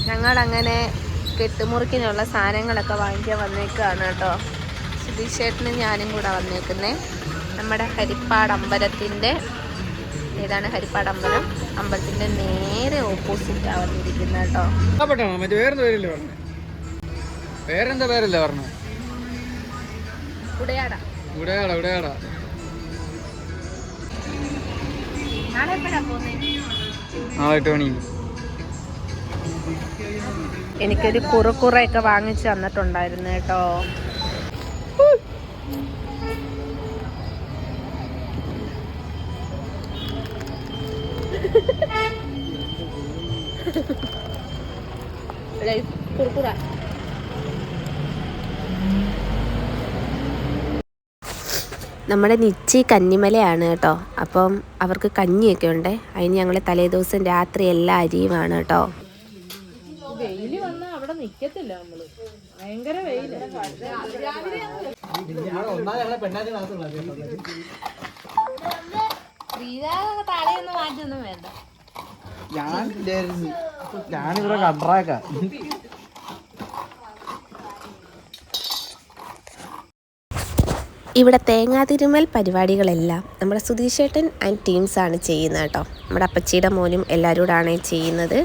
ഞങ്ങളങ്ങനെ കെട്ടുമുറിക്കിനുള്ള സാധനങ്ങളൊക്കെ വാങ്ങിക്കാൻ വന്നേക്കാണ് കേട്ടോ. സുധീഷേട്ടനും ഞാനും കൂടെ വന്നേക്കുന്നേ. നമ്മുടെ ഹരിപ്പാട് അമ്പലത്തിൻ്റെ ഏതാണ് ഹരിപ്പാട് അമ്പലത്തിൻ്റെ നേരെ ഓപ്പോസിറ്റാണ് വന്നിരിക്കുന്നത് കേട്ടോ. പേരെന്താ പേരല്ലേ പറഞ്ഞു? ഉടയാടാ. നാളെ എപ്പോഴാ പോകുന്നത്? നാളെ 8 മണി. എനിക്കൊരു കുറുക്കുറയൊക്കെ വാങ്ങിച്ച് തന്നിട്ടുണ്ടായിരുന്നു കേട്ടോ. കുറുക്കുറ നമ്മുടെ നിച്ചി കന്നിമലയാണ് കേട്ടോ. അപ്പം അവർക്ക് കഞ്ഞിയൊക്കെ ഉണ്ട്. അതിന് ഞങ്ങൾ തലേദിവസം രാത്രി എല്ലാ അരിയുമാണ് കേട്ടോ. വെയില് വന്നാൽ അവിടെ നിക്കത്തില്ല നമ്മള്. ഭയങ്കര വെയില്. താഴെയൊന്നും മാറ്റൊന്നും വേണ്ട. ഞാനിവിടെ കണ്ട്രാക്കാം. ഇവിടെ തേങ്ങാതിരുമൽ പരിപാടികളെല്ലാം നമ്മുടെ സുധീഷേട്ടൻ ആൻഡ് ടീംസാണ് ചെയ്യുന്നത് കേട്ടോ. നമ്മുടെ അപ്പച്ചിയുടെ മോനും എല്ലാവരും കൂടാണ് ചെയ്യുന്നത്.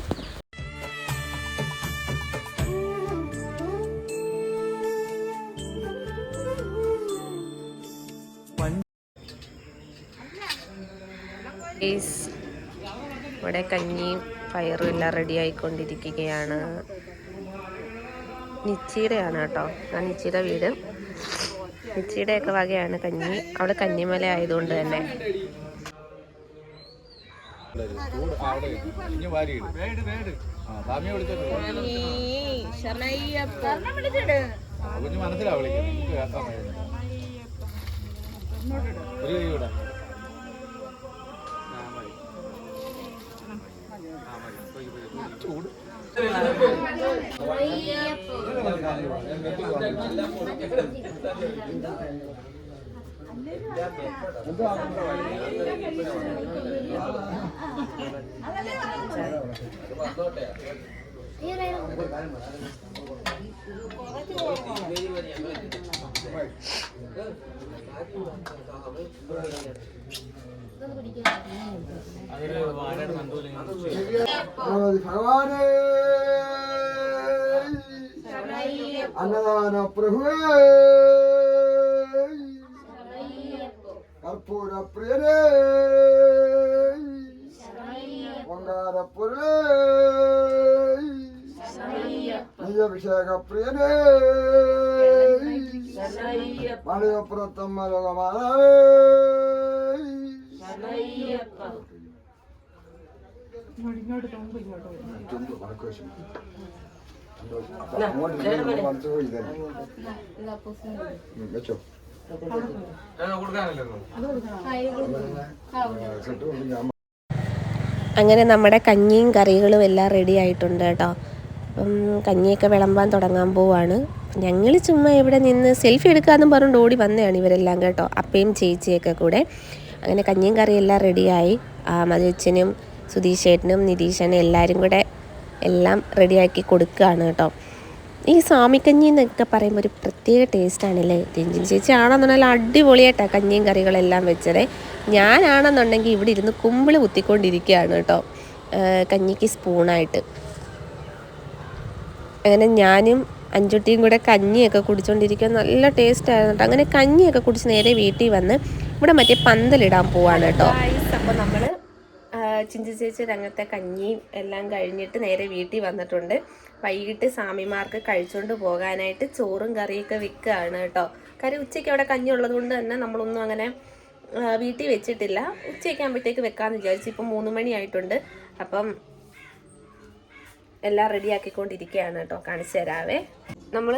ഇവിടെ കഞ്ഞിയും പയറും എല്ലാം റെഡി ആയിക്കൊണ്ടിരിക്കുകയാണ്. നിച്ചിയുടെയാണ് കേട്ടോ. ആ നിച്ചിയുടെ വീട്. നിച്ചിയുടെയൊക്കെ വകയാണ് കഞ്ഞി. അവിടെ കന്നിമല ആയതുകൊണ്ട് തന്നെ ഭഗവാനേ അന്നദാന പ്രഭുവേ കർപ്പൂര പ്രിയനേ പൊങ്കാരപ്പൊരുളേ നെയ്യഭിഷേക പ്രിയനേ മലയപ്പുറത്തമ്മ ലോകമാതാവേ വെച്ചോ. അങ്ങനെ നമ്മുടെ കഞ്ഞിയും കറികളും എല്ലാം റെഡി ആയിട്ടുണ്ട് കേട്ടോ. അപ്പം കഞ്ഞിയൊക്കെ വിളമ്പാൻ തുടങ്ങാൻ പോവാണ്. ഞങ്ങൾ ചുമ്മാ ഇവിടെ നിന്ന് സെൽഫി എടുക്കാമെന്നും പറഞ്ഞുകൊണ്ട് ഓടി വന്നതാണ് ഇവരെല്ലാം കേട്ടോ. അപ്പയും ചേച്ചിയൊക്കെ കൂടെ. അങ്ങനെ കഞ്ഞിയും കറിയെല്ലാം റെഡിയായി. മധുച്ചനും സുധീഷേട്ടനും നിതീഷനും എല്ലാവരും കൂടെ എല്ലാം റെഡിയാക്കി കൊടുക്കുകയാണ് കേട്ടോ. ഈ സ്വാമിക്കഞ്ഞി എന്നൊക്കെ പറയുമ്പോൾ ഒരു പ്രത്യേക ടേസ്റ്റാണല്ലേ. രഞ്ജിൻ ചേച്ചി ആണെന്നുണ്ടെങ്കിൽ അടിപൊളിയായിട്ടാണ് കഞ്ഞിയും കറികളെല്ലാം വെച്ചത്. ഞാനാണെന്നുണ്ടെങ്കിൽ ഇവിടെ ഇരുന്ന് കുമ്പിൾ കുത്തിക്കൊണ്ടിരിക്കുകയാണ് കേട്ടോ കഞ്ഞിക്ക് സ്പൂണായിട്ട്. അങ്ങനെ ഞാനും അഞ്ചുട്ടിയും കൂടെ കഞ്ഞിയൊക്കെ കുടിച്ചുകൊണ്ടിരിക്കുക. നല്ല ടേസ്റ്റായിരുന്നു കേട്ടോ. അങ്ങനെ കഞ്ഞിയൊക്കെ കുടിച്ച് നേരെ വീട്ടിൽ വന്ന് ഇവിടെ മറ്റേ പന്തലിടാൻ പോവാണ് കേട്ടോ. അപ്പോൾ നമ്മൾ ചിഞ്ചു ചേച്ചി രംഗത്തെ കഞ്ഞിയും എല്ലാം കഴിഞ്ഞിട്ട് നേരെ വീട്ടിൽ വന്നിട്ടുണ്ട്. വൈകിട്ട് സ്വാമിമാർക്ക് കഴിച്ചുകൊണ്ട് പോകാനായിട്ട് ചോറും കറിയൊക്കെ വെക്കുകയാണ് കേട്ടോ. കറി ഉച്ചയ്ക്ക് അവിടെ കഞ്ഞി ഉള്ളത് കൊണ്ട് തന്നെ നമ്മളൊന്നും അങ്ങനെ വീട്ടിൽ വെച്ചിട്ടില്ല. ഉച്ചയ്ക്ക് ആകുമ്പോഴത്തേക്ക് വെക്കാമെന്ന് വിചാരിച്ചു. ഇപ്പം 3 മണിയായിട്ടുണ്ട്. അപ്പം എല്ലാം റെഡിയാക്കിക്കൊണ്ടിരിക്കുകയാണ് കേട്ടോ. കാണിച്ചു തരാവേ. നമ്മൾ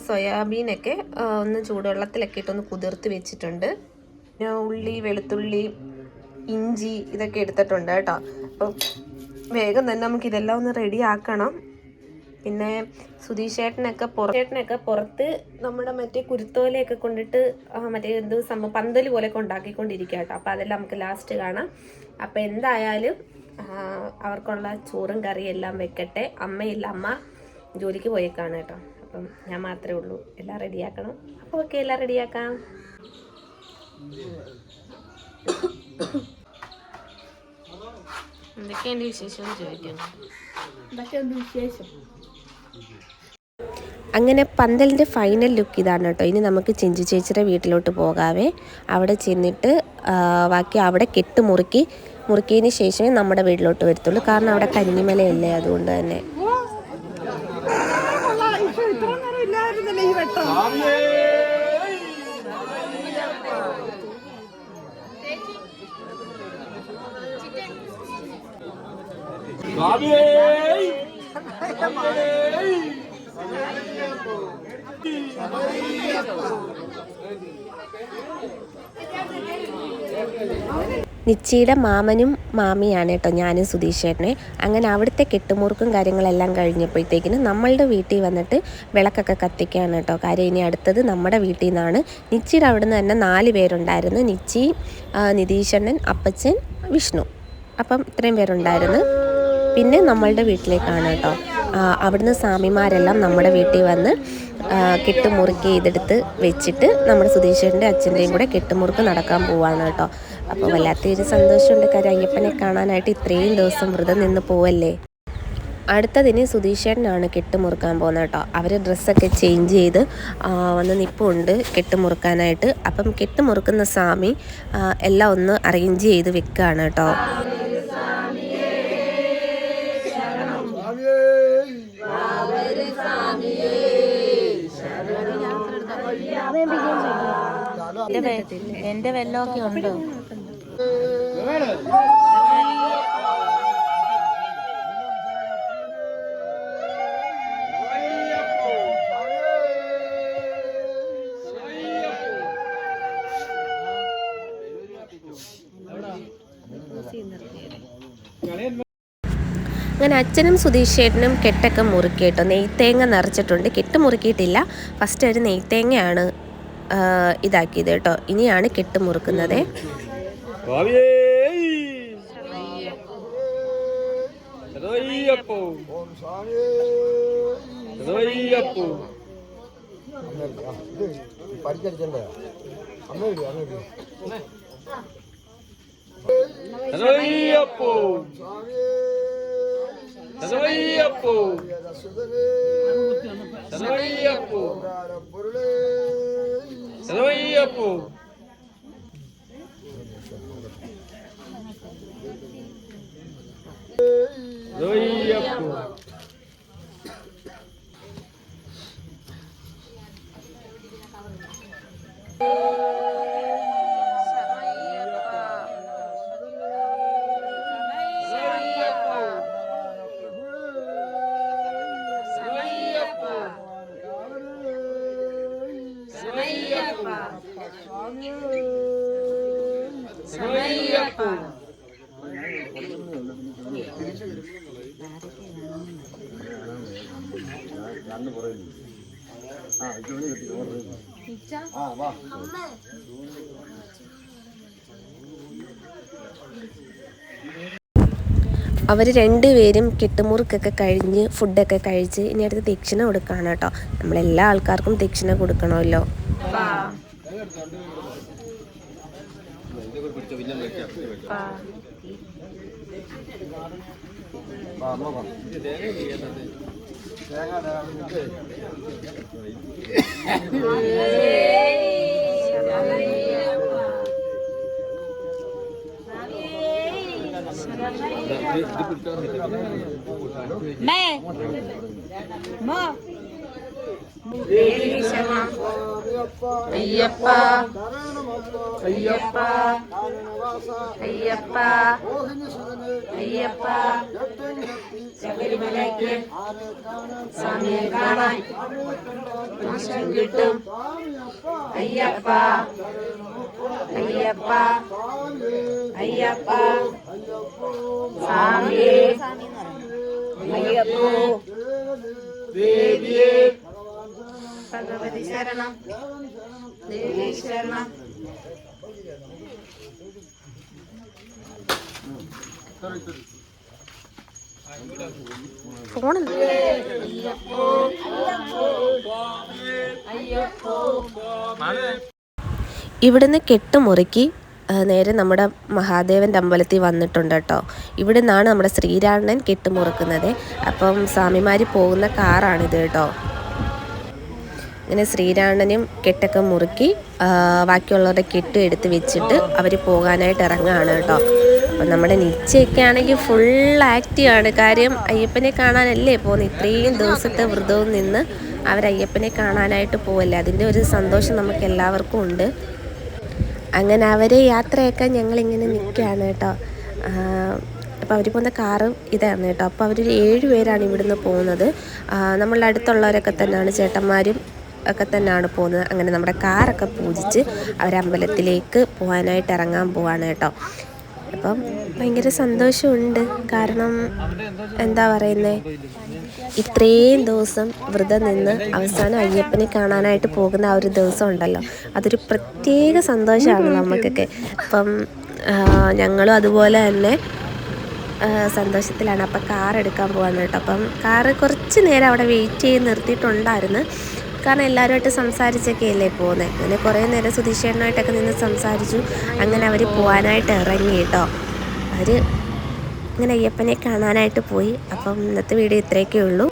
സോയാബീനൊക്കെ ഒന്ന് ചൂടുവെള്ളത്തിലൊക്കെ ഇട്ടൊന്ന് കുതിർത്ത് വെച്ചിട്ടുണ്ട്. ഉള്ളി, വെളുത്തുള്ളി, ഇഞ്ചി ഇതൊക്കെ എടുത്തിട്ടുണ്ട് കേട്ടോ. അപ്പം വേഗം തന്നെ നമുക്കിതെല്ലാം ഒന്ന് റെഡി ആക്കണം. പിന്നെ സുധീഷേട്ടനൊക്കെ പുറത്ത് നമ്മുടെ മറ്റേ കുരുത്തോലയൊക്കെ കൊണ്ടിട്ട് മറ്റേ എന്ത് സംഭവം പന്തൽ പോലെയൊക്കെ ഉണ്ടാക്കിക്കൊണ്ടിരിക്കുക കേട്ടോ. അപ്പോൾ അതെല്ലാം നമുക്ക് ലാസ്റ്റ് കാണാം. അപ്പം എന്തായാലും അവർക്കുള്ള ചോറും കറിയും എല്ലാം വെക്കട്ടെ. അമ്മയില്ല, അമ്മ ജോലിക്ക് പോയേക്കാണ് കേട്ടോ. അപ്പം ഞാൻ മാത്രമേ ഉള്ളൂ. എല്ലാം റെഡിയാക്കണം. അപ്പോൾ ഓക്കെ, എല്ലാം റെഡിയാക്കാം. എന്തൊക്കെയുണ്ട് വിശേഷം ചോദിക്കണം. എന്തൊക്കെയുണ്ട് വിശേഷം? അങ്ങനെ പന്തലിൻ്റെ ഫൈനൽ ലുക്ക് ഇതാണ് കേട്ടോ. ഇനി നമുക്ക് ചിഞ്ചു ചേച്ചിയുടെ വീട്ടിലോട്ട് പോകാവേ. അവിടെ ചെന്നിട്ട് ബാക്കി അവിടെ മുറുക്കിയതിന് ശേഷമേ നമ്മുടെ വീട്ടിലോട്ട് വരത്തുള്ളൂ. കാരണം അവിടെ കന്നിമലയല്ലേ, അതുകൊണ്ട് തന്നെ. നിച്ചിയുടെ മാമനും മാമിയാണ് കേട്ടോ ഞാനും സുധീഷേട്ടനെ. അങ്ങനെ അവിടുത്തെ കെട്ടുമുറുക്കും കാര്യങ്ങളെല്ലാം കഴിഞ്ഞപ്പോഴത്തേക്കിന് നമ്മളുടെ വീട്ടിൽ വന്നിട്ട് വിളക്കൊക്കെ കത്തിക്കുകയാണ് കേട്ടോ. കാര്യം ഇനി അടുത്തത് നമ്മുടെ വീട്ടിൽ നിന്നാണ്. നിച്ചിയുടെ അവിടെ നിന്ന് തന്നെ 4 പേരുണ്ടായിരുന്നു. നിച്ചി, നിതീഷണ്ണൻ, അപ്പച്ചൻ, വിഷ്ണു. അപ്പം ഇത്രയും പേരുണ്ടായിരുന്നു. പിന്നെ നമ്മളുടെ വീട്ടിലേക്കാണ് കേട്ടോ. അവിടുന്ന് സ്വാമിമാരെല്ലാം നമ്മുടെ വീട്ടിൽ വന്ന് കെട്ടുമുറുക്കി ഇതെടുത്ത് വെച്ചിട്ട് നമ്മുടെ സുധീഷേട്ടൻ്റെ അച്ഛൻ്റെയും കൂടെ കെട്ടുമുറുക്ക് നടക്കാൻ പോവാണ് കേട്ടോ. അപ്പോൾ വല്ലാത്തൊരു സന്തോഷമുണ്ട്. കാര്യം അയ്യപ്പനെ കാണാനായിട്ട് ഇത്രയും ദിവസം വ്രതം നിന്ന് പോവല്ലേ. അടുത്തതിന് സുധീഷേട്ടനാണ് കെട്ടുമുറുക്കാൻ പോകുന്നത് കേട്ടോ. അവർ ഡ്രസ്സൊക്കെ ചേഞ്ച് ചെയ്ത് വന്ന് നിൽപ്പുണ്ട് കെട്ടുമുറുക്കാനായിട്ട്. അപ്പം കെട്ടുമുറുക്കുന്ന സ്വാമി എല്ലാം ഒന്ന് അറേഞ്ച് ചെയ്ത് വെക്കുകയാണ് കേട്ടോ. എന്റെ വെല്ലമൊക്കെ ഉണ്ടോ? അങ്ങനെ അച്ഛനും സുധീഷേട്ടനും കെട്ടൊക്കെ മുറുക്കി കേട്ടോ. നെയ്ത്തേങ്ങ നിറച്ചിട്ടുണ്ട്. കെട്ട് മുറുക്കിയിട്ടില്ല. ഫസ്റ്റ് ഒരു നെയ്ത്തേങ്ങയാണ് ഇതാക്കിയത് കേട്ടോ. ഇനിയാണ് കെട്ട് മുറുക്കുന്നത്. അവർ രണ്ടുപേരും കെട്ടുമുറുക്കൊക്കെ കഴിഞ്ഞ് ഫുഡൊക്കെ കഴിച്ച് ഇനി അടുത്ത് ദക്ഷിണ കൊടുക്കുകയാണ് കേട്ടോ. നമ്മളെല്ലാ ആൾക്കാർക്കും ദക്ഷിണ കൊടുക്കണമല്ലോ. അയ്യപ്പ അയ്യപ്പ അയ്യപ്പ അയ്യപ്പ ശബരിമലയ്ക്ക് സ്വാമിയെ കാണാൻ മോശം കിട്ടും. അയ്യപ്പ അയ്യപ്പ അയ്യപ്പ സ്വാമിയെ അയ്യപ്പോ ദേവിയേ ഭഗവതി ശരണം ദേവി ശരണം. ഫോണുണ്ട്. ഇവിടുന്ന് കെട്ടുമുറുക്കി നേരെ നമ്മുടെ മഹാദേവൻ്റെ അമ്പലത്തിൽ വന്നിട്ടുണ്ട് കേട്ടോ. ഇവിടെ നിന്നാണ് നമ്മുടെ ശ്രീരാമൻ കെട്ടുമുറുക്കുന്നത്. അപ്പം സ്വാമിമാർ പോകുന്ന കാറാണിത് കേട്ടോ. അങ്ങനെ ശ്രീരാമനും കെട്ടൊക്കെ മുറുക്കി ബാക്കിയുള്ളവരുടെ കെട്ട് എടുത്ത് വെച്ചിട്ട് അവർ പോകാനായിട്ട് ഇറങ്ങുകയാണ് കേട്ടോ. അപ്പം നമ്മുടെ നിശ്ചയൊക്കെ ആണെങ്കിൽ ഫുൾ ആക്റ്റീവാണ്. കാര്യം അയ്യപ്പനെ കാണാനല്ലേ പോകുന്നത്. ഇത്രയും ദിവസത്തെ വ്രതവും നിന്ന് അവരയ്യപ്പനെ കാണാനായിട്ട് പോവല്ലേ, അതിൻ്റെ ഒരു സന്തോഷം നമുക്ക് എല്ലാവർക്കും ഉണ്ട്. അങ്ങനെ അവരെ യാത്രയൊക്കെ ഞങ്ങളിങ്ങനെ നിൽക്കുകയാണ് കേട്ടോ. അപ്പോൾ അവർ പോകുന്ന കാറും ഇതാണ് കേട്ടോ. അപ്പോൾ അവരൊരു 7 പേരാണ് ഇവിടുന്ന് പോകുന്നത്. നമ്മളുടെ അടുത്തുള്ളവരൊക്കെ തന്നെയാണ്, ചേട്ടന്മാരും ഒക്കെ തന്നെയാണ് പോകുന്നത്. അങ്ങനെ നമ്മുടെ കാറൊക്കെ പൂജിച്ച് അവരമ്പലത്തിലേക്ക് പോകാനായിട്ട് ഇറങ്ങാൻ പോവാണ് കേട്ടോ. അപ്പം ഭയങ്കര സന്തോഷമുണ്ട്. കാരണം എന്താ പറയുന്നത്, ഇത്രയും ദിവസം വ്രതം നിന്ന് അവസാനം അയ്യപ്പനെ കാണാനായിട്ട് പോകുന്ന ആ ഒരു ദിവസം ഉണ്ടല്ലോ, അതൊരു പ്രത്യേക സന്തോഷമാണ് നമുക്കൊക്കെ. അപ്പം ഞങ്ങളും അതുപോലെ തന്നെ സന്തോഷത്തിലാണ്. അപ്പം കാർ എടുക്കാൻ പോകാൻ കേട്ടോ. അപ്പം കാറ് കുറച്ച് നേരം അവിടെ വെയിറ്റ് ചെയ്ത് നിർത്തിയിട്ടുണ്ടായിരുന്നു. കാരണം എല്ലാവരുമായിട്ട് സംസാരിച്ചൊക്കെ അല്ലേ പോകുന്നത്. അങ്ങനെ കുറേ നേരം സുധീഷേട്ടനായിട്ടൊക്കെ നിന്ന് സംസാരിച്ചു. അങ്ങനെ അവർ പോകാനായിട്ട് ഇറങ്ങി കേട്ടോ. അവർ ഇങ്ങനെ അയ്യപ്പനെ കാണാനായിട്ട് പോയി. അപ്പം ഇന്നത്തെ വീഡിയോ ഇത്രയൊക്കെ ഉള്ളൂ.